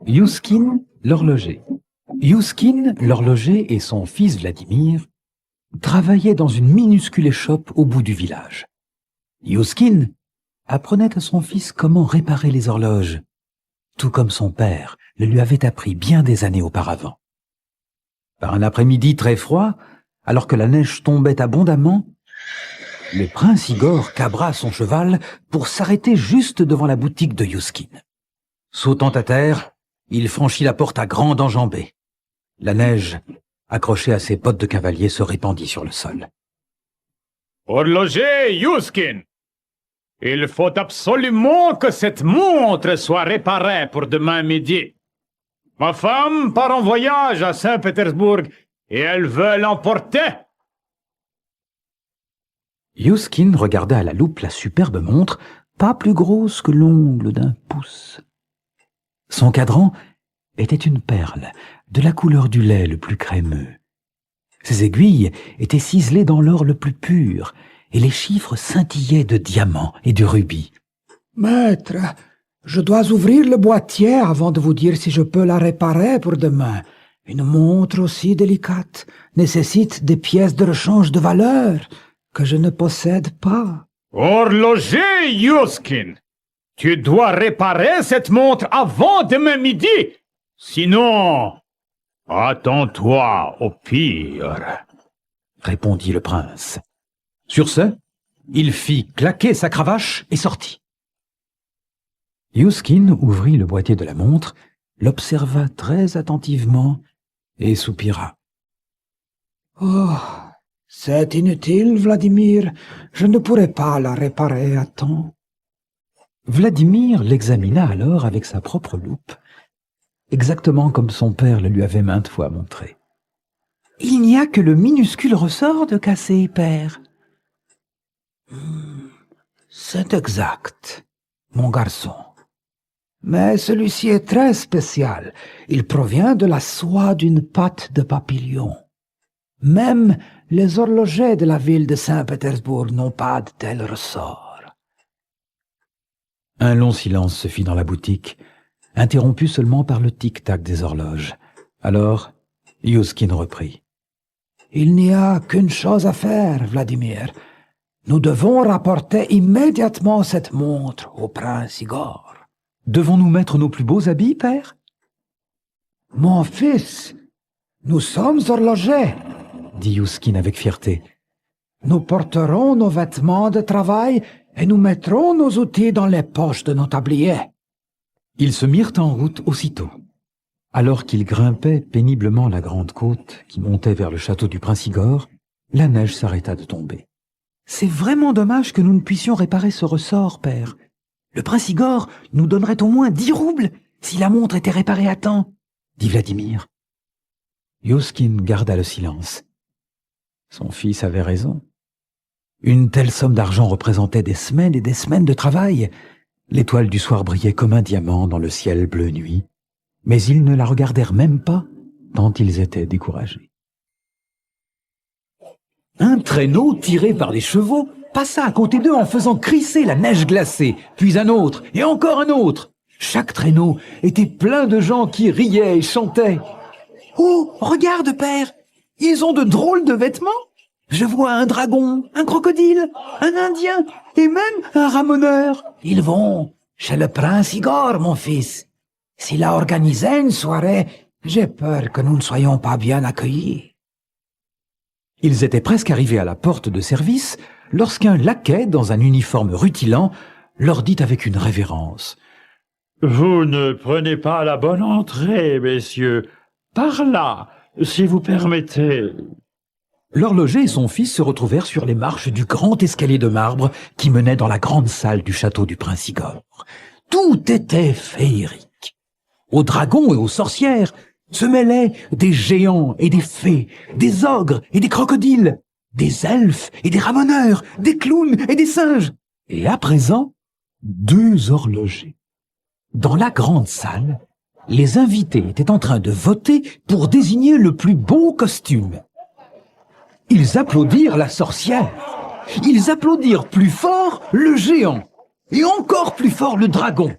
Youskin, l'horloger. Youskin, l'horloger, et son fils Vladimir travaillaient dans une minuscule échoppe au bout du village. Youskin apprenait à son fils comment réparer les horloges, tout comme son père le lui avait appris bien des années auparavant. Par un après-midi très froid, alors que la neige tombait abondamment, le prince Igor cabra son cheval pour s'arrêter juste devant la boutique de Youskin. Sautant à terre, il franchit la porte à grande enjambée. La neige, accrochée à ses bottes de cavalier, se répandit sur le sol. « Horloger Youskin, il faut absolument que cette montre soit réparée pour demain midi. Ma femme part en voyage à Saint-Pétersbourg et elle veut l'emporter. » Youskin regarda à la loupe la superbe montre, pas plus grosse que l'ongle d'un pouce. Son cadran était une perle, de la couleur du lait le plus crémeux. Ses aiguilles étaient ciselées dans l'or le plus pur, et les chiffres scintillaient de diamants et de rubis. « Maître, je dois ouvrir le boîtier avant de vous dire si je peux la réparer pour demain. Une montre aussi délicate nécessite des pièces de rechange de valeur que je ne possède pas. »« Horloger Youskin, tu dois réparer cette montre avant demain midi. Sinon, attends-toi au pire. » répondit le prince. Sur ce, il fit claquer sa cravache et sortit. Youskin ouvrit le boîtier de la montre, l'observa très attentivement et soupira. « Oh, c'est inutile, Vladimir. Je ne pourrai pas la réparer à temps. » Vladimir l'examina alors avec sa propre loupe, exactement comme son père le lui avait maintes fois montré. « Il n'y a que le minuscule ressort de cassé, père. »« C'est exact, mon garçon. Mais celui-ci est très spécial. Il provient de la soie d'une patte de papillon. Même les horlogers de la ville de Saint-Pétersbourg n'ont pas de tels ressorts. » Un long silence se fit dans la boutique, interrompu seulement par le tic-tac des horloges. Alors, Youskin reprit. « Il n'y a qu'une chose à faire, Vladimir. Nous devons rapporter immédiatement cette montre au prince Igor. » « Devons-nous mettre nos plus beaux habits, père ?»« Mon fils, nous sommes horlogers, » dit Youskin avec fierté. « Nous porterons nos vêtements de travail et nous mettrons nos outils dans les poches de nos tabliers. » Ils se mirent en route aussitôt. Alors qu'ils grimpaient péniblement la grande côte qui montait vers le château du prince Igor, la neige s'arrêta de tomber. « C'est vraiment dommage que nous ne puissions réparer ce ressort, père. Le prince Igor nous donnerait au moins 10 roubles si la montre était réparée à temps, » dit Vladimir. Youskin garda le silence. Son fils avait raison. Une telle somme d'argent représentait des semaines et des semaines de travail. L'étoile du soir brillait comme un diamant dans le ciel bleu nuit, mais ils ne la regardèrent même pas, tant ils étaient découragés. Un traîneau tiré par des chevaux passa à côté d'eux en faisant crisser la neige glacée, puis un autre, et encore un autre. Chaque traîneau était plein de gens qui riaient et chantaient. « Oh, regarde, père, ils ont de drôles de vêtements. Je vois un dragon, un crocodile, un indien et même un ramoneur. »« Ils vont chez le prince Igor, mon fils. S'il a organisé une soirée, j'ai peur que nous ne soyons pas bien accueillis. » Ils étaient presque arrivés à la porte de service lorsqu'un laquais dans un uniforme rutilant leur dit avec une révérence. « Vous ne prenez pas la bonne entrée, messieurs. Par là, si vous permettez. » L'horloger et son fils se retrouvèrent sur les marches du grand escalier de marbre qui menait dans la grande salle du château du prince Igor. Tout était féerique. Aux dragons et aux sorcières se mêlaient des géants et des fées, des ogres et des crocodiles, des elfes et des ramoneurs, des clowns et des singes, et à présent, 2 horlogers. Dans la grande salle, les invités étaient en train de voter pour désigner le plus beau costume. Ils applaudirent la sorcière. Ils applaudirent plus fort le géant, et encore plus fort le dragon.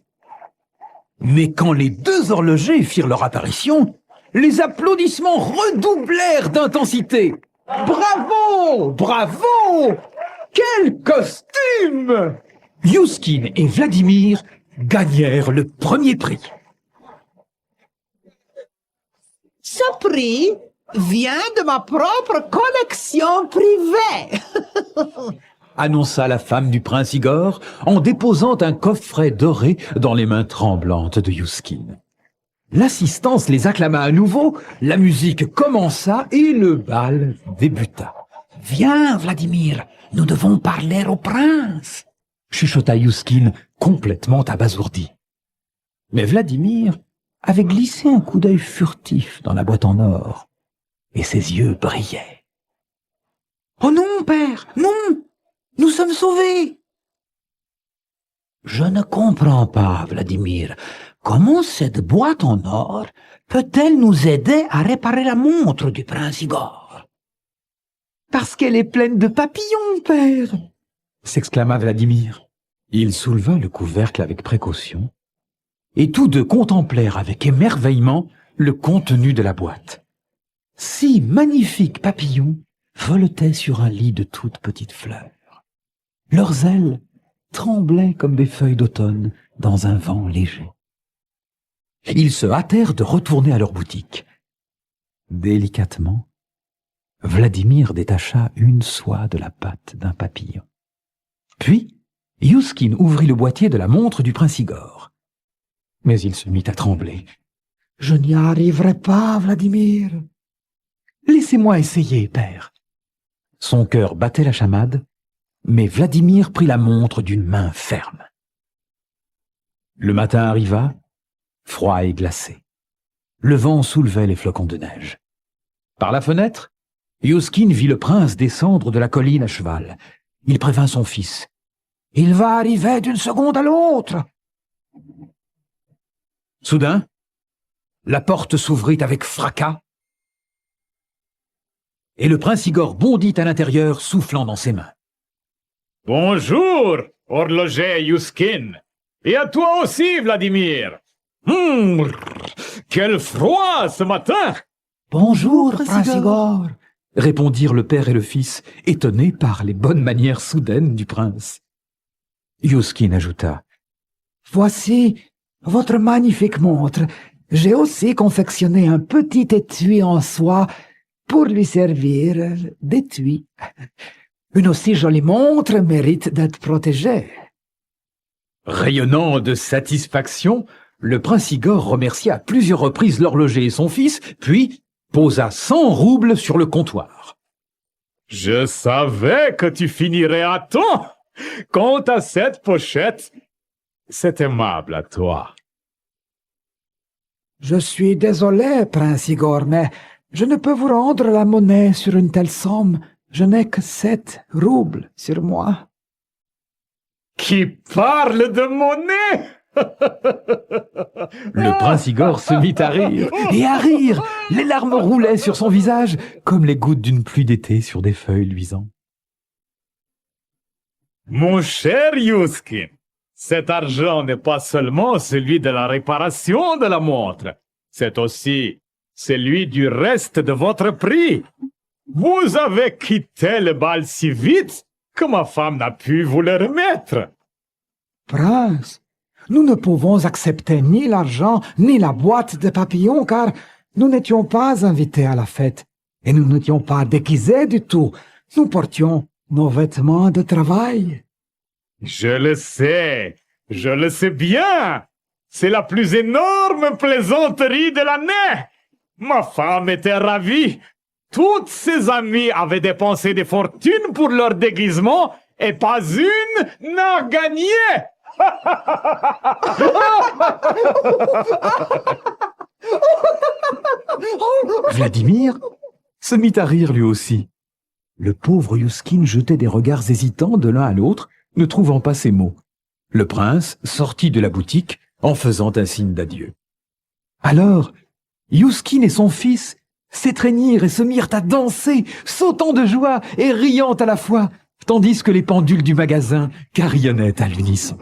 Mais quand les deux horlogers firent leur apparition, les applaudissements redoublèrent d'intensité. Bravo! Bravo! Quel costume! Youskin et Vladimir gagnèrent le premier prix. Ce prix vient de ma propre collection privée. Annonça la femme du prince Igor en déposant un coffret doré dans les mains tremblantes de Youskin. L'assistance les acclama à nouveau, la musique commença et le bal débuta. « Viens, Vladimir, nous devons parler au prince !» chuchota Youskin, complètement abasourdi. Mais Vladimir avait glissé un coup d'œil furtif dans la boîte en or, et ses yeux brillaient. « Oh non, père, non! Nous sommes sauvés !»« Je ne comprends pas, Vladimir. Comment cette boîte en or peut-elle nous aider à réparer la montre du prince Igor ?»« Parce qu'elle est pleine de papillons, père !» s'exclama Vladimir. Il souleva le couvercle avec précaution, et tous deux contemplèrent avec émerveillement le contenu de la boîte. 6 magnifiques papillons voletaient sur un lit de toutes petites fleurs. Leurs ailes tremblaient comme des feuilles d'automne dans un vent léger. Ils se hâtèrent de retourner à leur boutique. Délicatement, Vladimir détacha une soie de la patte d'un papillon. Puis, Youskin ouvrit le boîtier de la montre du prince Igor. Mais il se mit à trembler. « Je n'y arriverai pas, Vladimir. »« Laissez-moi essayer, père. » Son cœur battait la chamade, mais Vladimir prit la montre d'une main ferme. Le matin arriva, froid et glacé. Le vent soulevait les flocons de neige. Par la fenêtre, Youskin vit le prince descendre de la colline à cheval. Il prévint son fils. « Il va arriver d'une seconde à l'autre !» Soudain, la porte s'ouvrit avec fracas et le prince Igor bondit à l'intérieur, soufflant dans ses mains. « Bonjour, horloger Youskin. Et à toi aussi, Vladimir. Quel froid ce matin !»« Bonjour, prince Igor. » répondirent le père et le fils, étonnés par les bonnes manières soudaines du prince. Youskin ajouta. « Voici votre magnifique montre. J'ai aussi confectionné un petit étui en soie pour lui servir d'étui. Une aussi jolie montre mérite d'être protégée. » Rayonnant de satisfaction, le prince Igor remercia à plusieurs reprises l'horloger et son fils, puis posa 100 roubles sur le comptoir. « Je savais que tu finirais à temps. Quant à cette pochette, c'est aimable à toi. » « Je suis désolé, prince Igor, mais je ne peux vous rendre la monnaie sur une telle somme. Je n'ai que 7 roubles sur moi. »« Qui parle de monnaie ?» Le prince Igor se mit à rire, et à rire. Les larmes roulaient sur son visage, comme les gouttes d'une pluie d'été sur des feuilles luisantes. « Mon cher Youskin, cet argent n'est pas seulement celui de la réparation de la montre, c'est aussi celui du reste de votre prix. Vous avez quitté le bal si vite que ma femme n'a pu vous le remettre. »« Prince, nous ne pouvons accepter ni l'argent ni la boîte de papillons car nous n'étions pas invités à la fête et nous n'étions pas déguisés du tout. Nous portions nos vêtements de travail. » »« Je le sais bien. C'est la plus énorme plaisanterie de l'année. Ma femme était ravie. Toutes ses amies avaient dépensé des fortunes pour leur déguisement et pas une n'a gagné. » Vladimir se mit à rire lui aussi. Le pauvre Youskin jetait des regards hésitants de l'un à l'autre, ne trouvant pas ses mots. Le prince sortit de la boutique en faisant un signe d'adieu. Alors, Youskin et son fils s'étreignirent et se mirent à danser, sautant de joie et riant à la fois, tandis que les pendules du magasin carillonnaient à l'unisson.